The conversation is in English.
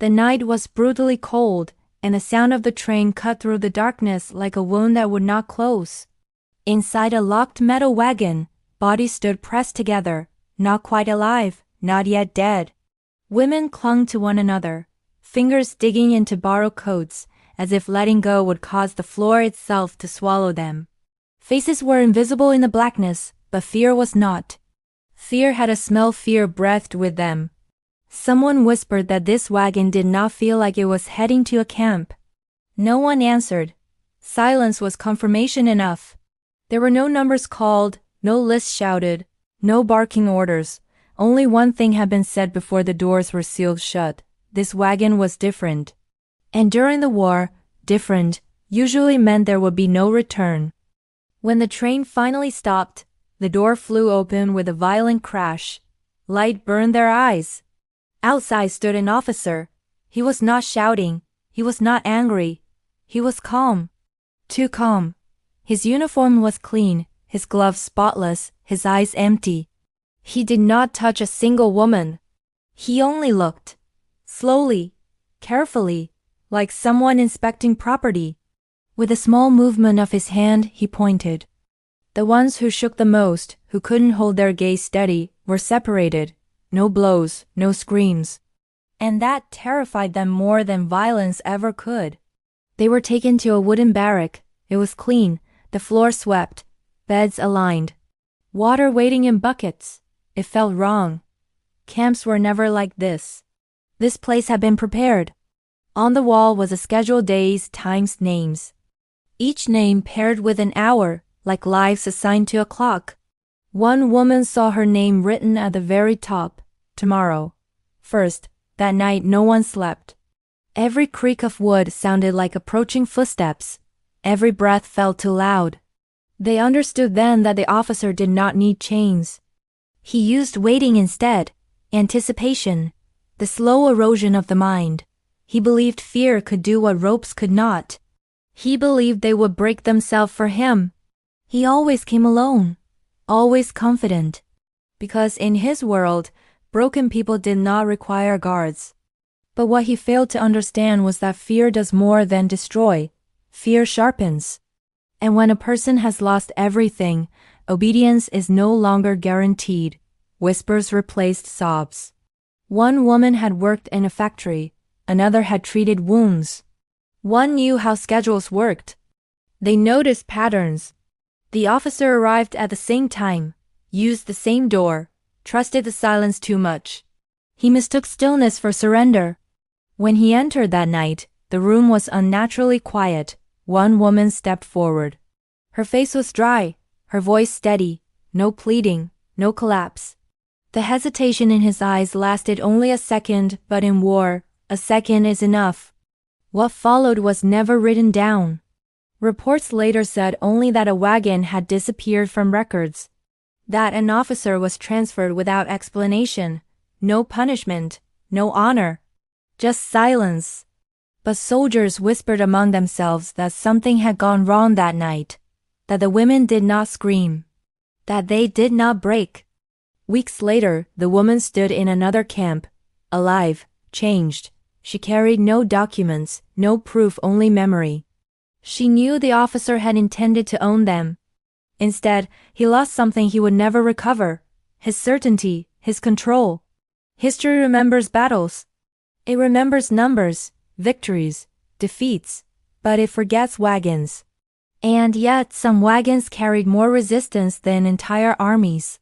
The night was brutally cold, and the sound of the train cut through the darkness like a wound that would not close. Inside a locked metal wagon, bodies stood pressed together, not quite alive, not yet dead. Women clung to one another, fingers digging into borrowed coats, as if letting go would cause the floor itself to swallow them. Faces were invisible in the blackness, but fear was not. Fear had a smell fear breathed with them. Someone whispered that this wagon did not feel like it was heading to a camp. No one answered. Silence was confirmation enough. There were no numbers called, no lists shouted, no barking orders. Only one thing had been said before the doors were sealed shut. This wagon was different. And during the war, different usually meant there would be no return. When the train finally stopped, the door flew open with a violent crash. Light burned their eyes. Outside stood an officer. He was not shouting. He was not angry. He was calm. Too calm. His uniform was clean, his gloves spotless, his eyes empty. He did not touch a single woman. He only looked. Slowly, carefully, like someone inspecting property. With a small movement of his hand, he pointed. The ones who shook the most, who couldn't hold their gaze steady, were separated. No blows, no screams. And that terrified them more than violence ever could. They were taken to a wooden barrack. It was clean, the floor swept, beds aligned. Water waiting in buckets. It felt wrong. Camps were never like this. This place had been prepared. On the wall was a schedule days, times, names. Each name paired with an hour, like lives assigned to a clock. One woman saw her name written at the very top, tomorrow. First, that night no one slept. Every creak of wood sounded like approaching footsteps. Every breath felt too loud. They understood then that the officer did not need chains. He used waiting instead, anticipation, the slow erosion of the mind. He believed fear could do what ropes could not. He believed they would break themselves for him. He always came alone, always confident. Because in his world, broken people did not require guards. But what he failed to understand was that fear does more than destroy. Fear sharpens. And when a person has lost everything, obedience is no longer guaranteed. Whispers replaced sobs. One woman had worked in a factory, another had treated wounds. One knew how schedules worked. They noticed patterns. The officer arrived at the same time, used the same door, trusted the silence too much. He mistook stillness for surrender. When he entered that night, the room was unnaturally quiet. One woman stepped forward. Her face was dry, her voice steady, no pleading, no collapse. The hesitation in his eyes lasted only a second, but in war, a second is enough. What followed was never written down. Reports later said only that a wagon had disappeared from records. That an officer was transferred without explanation. No punishment, no honor. Just silence. But soldiers whispered among themselves that something had gone wrong that night. That the women did not scream. That they did not break. Weeks later, the woman stood in another camp. Alive, changed. She carried no documents, no proof, only memory. She knew the officer had intended to own them. Instead, he lost something he would never recover. His certainty, his control. History remembers battles. It remembers numbers, victories, defeats, but it forgets wagons. And yet some wagons carried more resistance than entire armies.